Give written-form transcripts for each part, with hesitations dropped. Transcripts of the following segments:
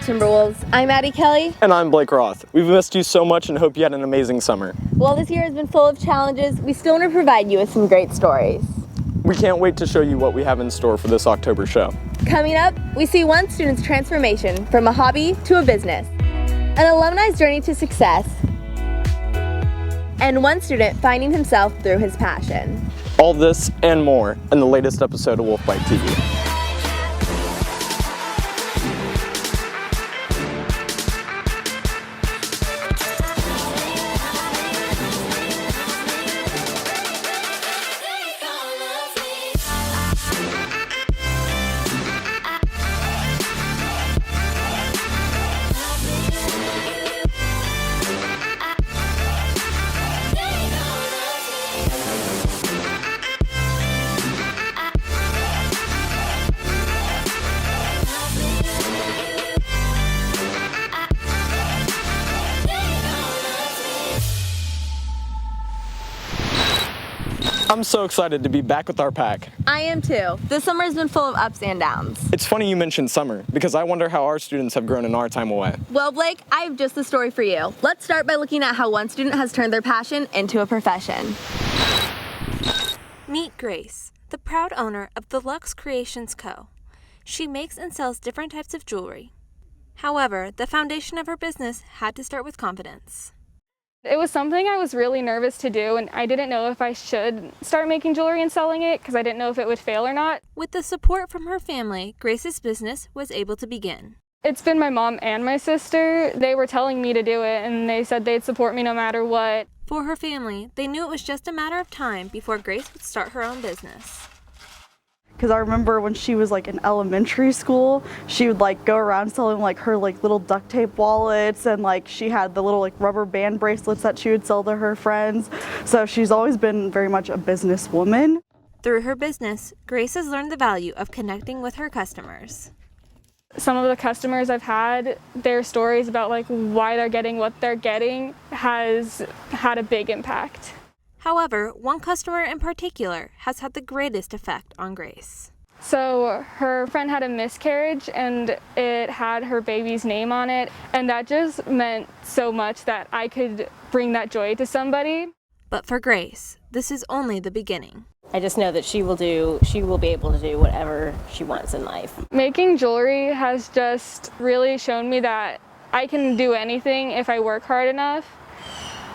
Timberwolves. I'm Addie Kelly. And I'm Blake Roth. We've missed you so much and hope you had an amazing summer. While this year has been full of challenges, we still want to provide you with some great stories. We can't wait to show you what we have in store for this October show. Coming up, we see one student's transformation from a hobby to a business, an alumni's journey to success, and one student finding himself through his passion. All this and more in the latest episode of WolfByte TV. I'm so excited to be back with our pack. I am too. This summer has been full of ups and downs. It's funny you mentioned summer, because I wonder how our students have grown in our time away. Well, Blake, I have just the story for you. Let's start by looking at how one student has turned their passion into a profession. Meet Grace, the proud owner of the Luxe Creations Co. She makes and sells different types of jewelry. However, the foundation of her business had to start with confidence. It was something I was really nervous to do, and I didn't know if I should start making jewelry and selling it because I didn't know if it would fail or not. With the support from her family, Grace's business was able to begin. It's been my mom and my sister. They were telling me to do it, and they said they'd support me no matter what. For her family, they knew it was just a matter of time before Grace would start her own business. Because I remember when she was in elementary school, she would go around selling her little duct tape wallets, and she had the little rubber band bracelets that she would sell to her friends. So she's always been very much a businesswoman. Through her business, Grace has learned the value of connecting with her customers. Some of the customers I've had, their stories about why they're getting what they're getting has had a big impact. However, one customer in particular has had the greatest effect on Grace. So her friend had a miscarriage and it had her baby's name on it, and that just meant so much that I could bring that joy to somebody. But for Grace, this is only the beginning. I just know that she will be able to do whatever she wants in life. Making jewelry has just really shown me that I can do anything if I work hard enough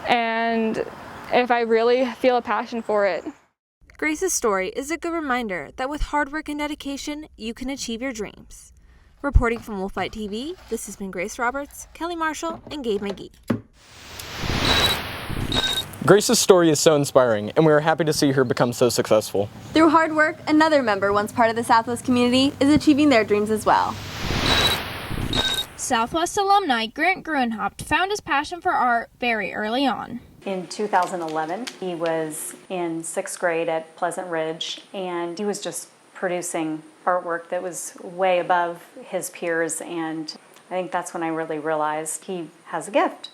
and if I really feel a passion for it. Grace's story is a good reminder that with hard work and dedication, you can achieve your dreams. Reporting from WolfByte TV, this has been Grace Roberts, Kelly Marshall, and Gabe McGee. Grace's story is so inspiring, and we are happy to see her become so successful. Through hard work, another member once part of the Southwest community is achieving their dreams as well. Southwest alumni Grant Gruenhaupt found his passion for art very early on. In 2011, he was in 6th grade at Pleasant Ridge, and he was just producing artwork that was way above his peers, and I think that's when I really realized he has a gift.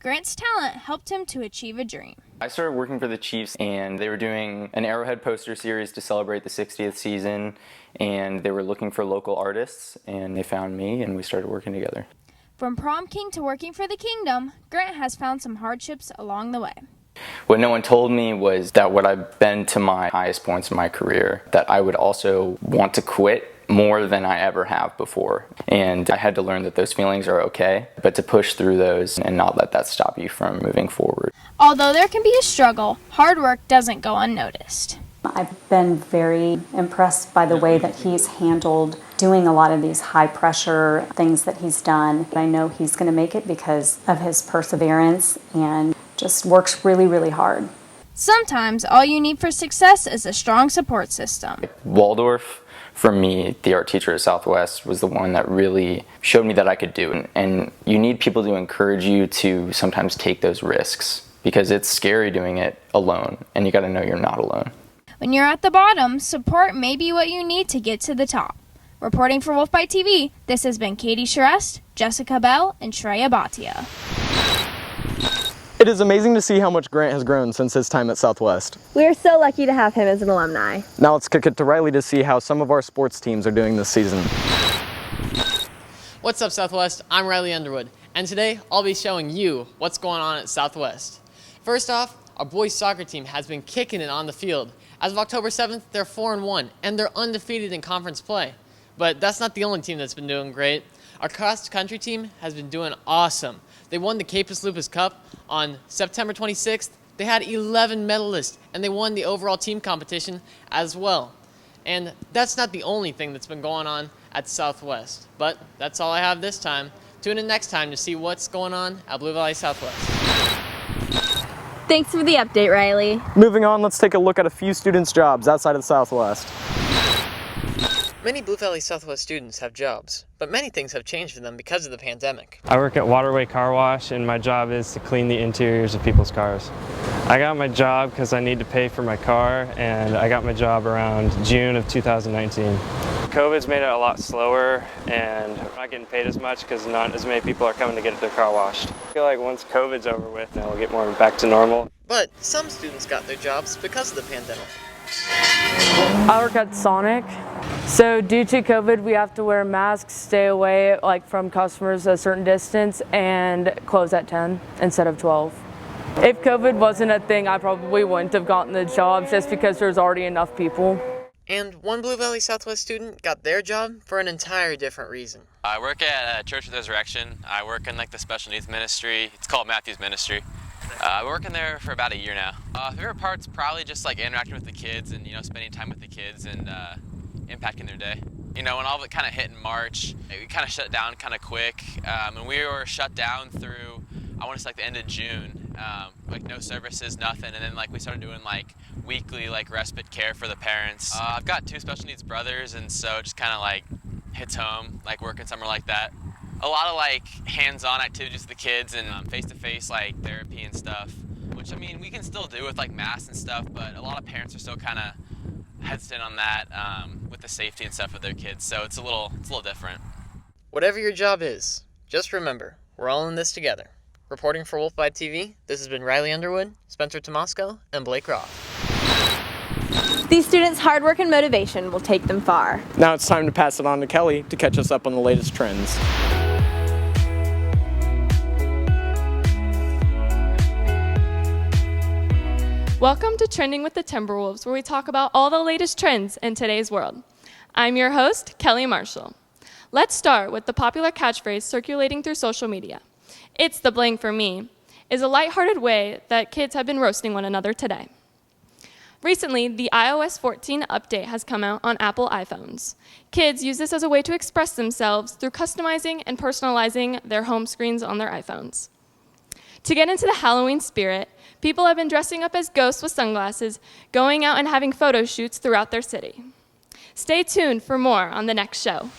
Grant's talent helped him to achieve a dream. I started working for the Chiefs, and they were doing an Arrowhead poster series to celebrate the 60th season, and they were looking for local artists, and they found me, and we started working together. From prom king to working for the kingdom, Grant has found some hardships along the way. What no one told me was that what I've been to my highest points in my career, that I would also want to quit more than I ever have before. And I had to learn that those feelings are okay, but to push through those and not let that stop you from moving forward. Although there can be a struggle, hard work doesn't go unnoticed. I've been very impressed by the way that he's handled doing a lot of these high pressure things that he's done. I know he's going to make it because of his perseverance and just works really, really hard. Sometimes all you need for success is a strong support system. Waldorf, for me, the art teacher at Southwest, was the one that really showed me that I could do it. And you need people to encourage you to sometimes take those risks, because it's scary doing it alone, and you got to know you're not alone. When you're at the bottom, support may be what you need to get to the top. Reporting for WolfByte TV, this has been Katie Shrest, Jessica Bell, and Shreya Bhatia. It is amazing to see how much Grant has grown since his time at Southwest. We are so lucky to have him as an alumni. Now let's kick it to Riley to see how some of our sports teams are doing this season. What's up, Southwest? I'm Riley Underwood, and today I'll be showing you what's going on at Southwest. First off, our boys soccer team has been kicking it on the field. As of October 7th, they're 4-1, and they're undefeated in conference play. But that's not the only team that's been doing great. Our cross-country team has been doing awesome. They won the Capus Lupus Cup on September 26th. They had 11 medalists, and they won the overall team competition as well. And that's not the only thing that's been going on at Southwest. But that's all I have this time. Tune in next time to see what's going on at Blue Valley Southwest. Thanks for the update, Riley. Moving on, let's take a look at a few students' jobs outside of the Southwest. Many Blue Valley Southwest students have jobs, but many things have changed for them because of the pandemic. I work at Waterway Car Wash, and my job is to clean the interiors of people's cars. I got my job because I need to pay for my car, and I got my job around June of 2019. COVID's made it a lot slower, and I'm not getting paid as much because not as many people are coming to get their car washed. I feel like once COVID's over with, then we'll get more back to normal. But some students got their jobs because of the pandemic. I work at Sonic. So due to COVID, we have to wear masks, stay away from customers a certain distance, and close at 10 instead of 12. If COVID wasn't a thing, I probably wouldn't have gotten the job just because there's already enough people. And one Blue Valley Southwest student got their job for an entire different reason. I work at Church of the Resurrection. I work in the special needs ministry. It's called Matthew's Ministry. I've been working there for about a year now. Favorite part's probably just interacting with the kids and spending time with the kids and impacting their day. When all of it kind of hit in March, we kind of shut down kind of quick, and we were shut down through, I want to say the end of June. No services, nothing, and then we started doing weekly respite care for the parents. I've got 2 special needs brothers, and so it just kind of hits home, working somewhere like that. A lot of hands-on activities with the kids and face-to-face therapy and stuff, which we can still do with masks and stuff, but a lot of parents are still kind of hesitant on that with the safety and stuff of their kids, so it's a little different. Whatever your job is, just remember, we're all in this together. Reporting for WolfByte TV, this has been Riley Underwood, Spencer Tomasco, and Blake Roth. These students' hard work and motivation will take them far. Now it's time to pass it on to Kelly to catch us up on the latest trends. Welcome to Trending with the Timberwolves, where we talk about all the latest trends in today's world. I'm your host, Kelly Marshall. Let's start with the popular catchphrase circulating through social media. It's the bling for me, is a lighthearted way that kids have been roasting one another today. Recently, the iOS 14 update has come out on Apple iPhones. Kids use this as a way to express themselves through customizing and personalizing their home screens on their iPhones. To get into the Halloween spirit, people have been dressing up as ghosts with sunglasses, going out and having photo shoots throughout their city. Stay tuned for more on the next show.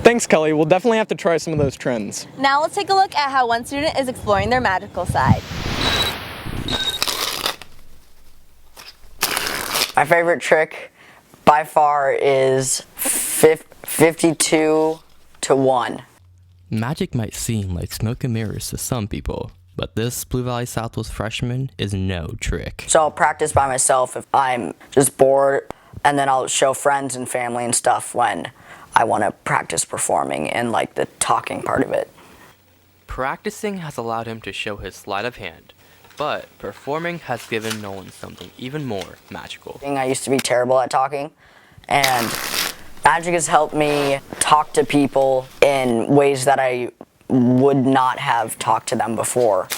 Thanks, Kelly. We'll definitely have to try some of those trends. Now let's take a look at how one student is exploring their magical side. My favorite trick by far is 52 to 1. Magic might seem like smoke and mirrors to some people, but this Blue Valley Southwest freshman is no trick. So I'll practice by myself if I'm just bored, and then I'll show friends and family and stuff when I want to practice performing and the talking part of it. Practicing has allowed him to show his sleight of hand, but performing has given Nolan something even more magical. I used to be terrible at talking, and magic has helped me talk to people in ways that I would not have talked to them before.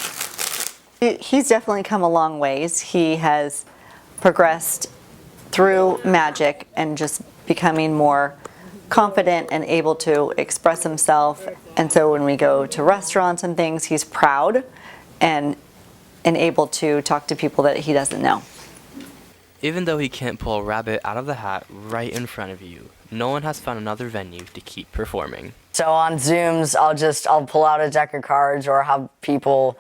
He's definitely come a long ways. He has progressed through magic and just becoming more confident and able to express himself. And so when we go to restaurants and things, he's proud and able to talk to people that he doesn't know. Even though he can't pull a rabbit out of the hat right in front of you, Nolan has found another venue to keep performing. So on Zooms, I'll pull out a deck of cards or have people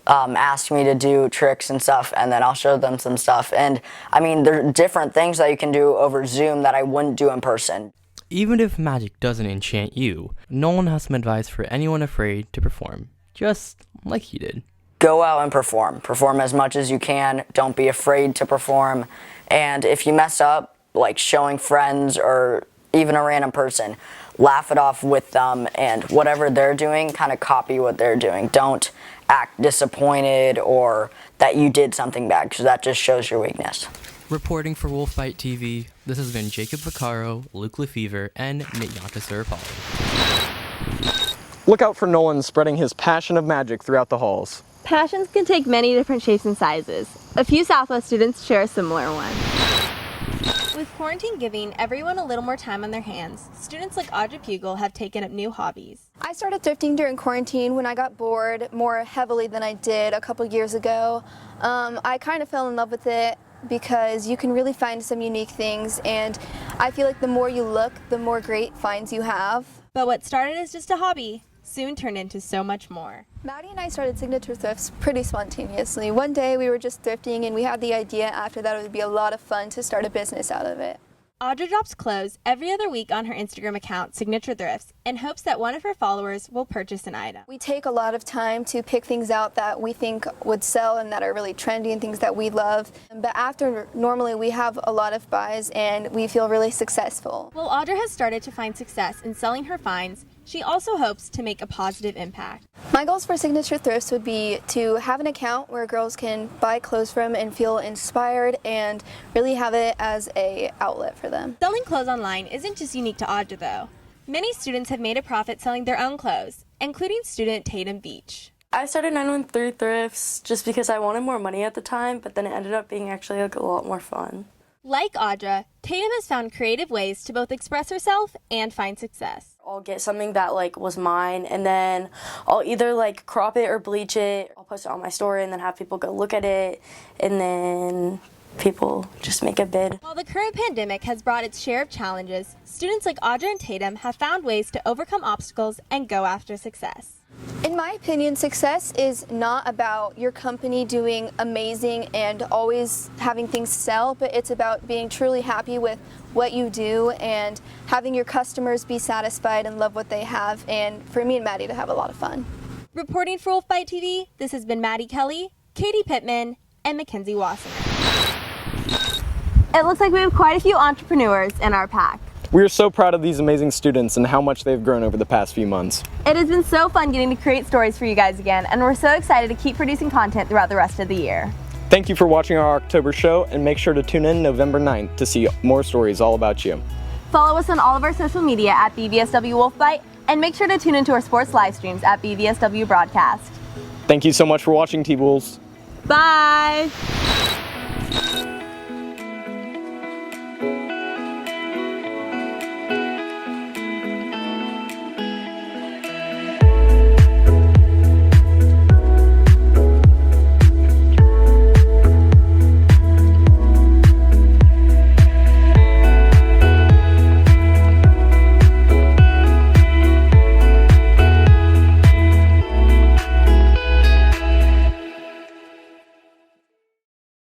ask me to do tricks and stuff, and then I'll show them some stuff. And there are different things that you can do over Zoom that I wouldn't do in person. Even if magic doesn't enchant you, Nolan has some advice for anyone afraid to perform, just like he did. Go out and perform. Perform as much as you can. Don't be afraid to perform. And if you mess up, showing friends or even a random person, laugh it off with them, and whatever they're doing, kind of copy what they're doing. Don't act disappointed or that you did something bad, because that just shows your weakness. Reporting for WolfByte TV, this has been Jacob Vaccaro, Luke Lefevre, and Nate Yantasarapali. Look out for Nolan spreading his passion of magic throughout the halls. Passions can take many different shapes and sizes. A few Southwest students share a similar one. With quarantine giving everyone a little more time on their hands, students like Audra Pugel have taken up new hobbies. I started thrifting during quarantine when I got bored more heavily than I did a couple years ago. I kind of fell in love with it because you can really find some unique things, and I feel like the more you look, the more great finds you have. But what started as just a hobby soon turned into so much more. Maddie and I started Signature Thrifts pretty spontaneously. One day we were just thrifting and we had the idea after that it would be a lot of fun to start a business out of it. Audra drops clothes every other week on her Instagram account, Signature Thrifts, in hopes that one of her followers will purchase an item. We take a lot of time to pick things out that we think would sell and that are really trendy and things that we love. But after, normally we have a lot of buys and we feel really successful. While Audra has started to find success in selling her finds, she also hopes to make a positive impact. My goals for Signature Thrifts would be to have an account where girls can buy clothes from and feel inspired and really have it as an outlet for them. Selling clothes online isn't just unique to Audra though. Many students have made a profit selling their own clothes, including student Tatum Beach. I started 913 Thrifts just because I wanted more money at the time, but then it ended up being actually a lot more fun. Like Audra, Tatum has found creative ways to both express herself and find success. I'll get something that was mine, and then I'll either crop it or bleach it. I'll post it on my story and then have people go look at it, and then people just make a bid. While the current pandemic has brought its share of challenges, students like Audra and Tatum have found ways to overcome obstacles and go after success. In my opinion, success is not about your company doing amazing and always having things sell, but it's about being truly happy with what you do and having your customers be satisfied and love what they have, and for me and Maddie to have a lot of fun. Reporting for WolfByte TV, this has been Maddie Kelly, Katie Pittman, and Mackenzie Wasserman. It looks like we have quite a few entrepreneurs in our pack. We are so proud of these amazing students and how much they've grown over the past few months. It has been so fun getting to create stories for you guys again, and we're so excited to keep producing content throughout the rest of the year. Thank you for watching our October show, and make sure to tune in November 9th to see more stories all about you. Follow us on all of our social media at BVSW WolfByte, and make sure to tune into our sports live streams at BVSW Broadcast. Thank you so much for watching, T-Bulls. Bye!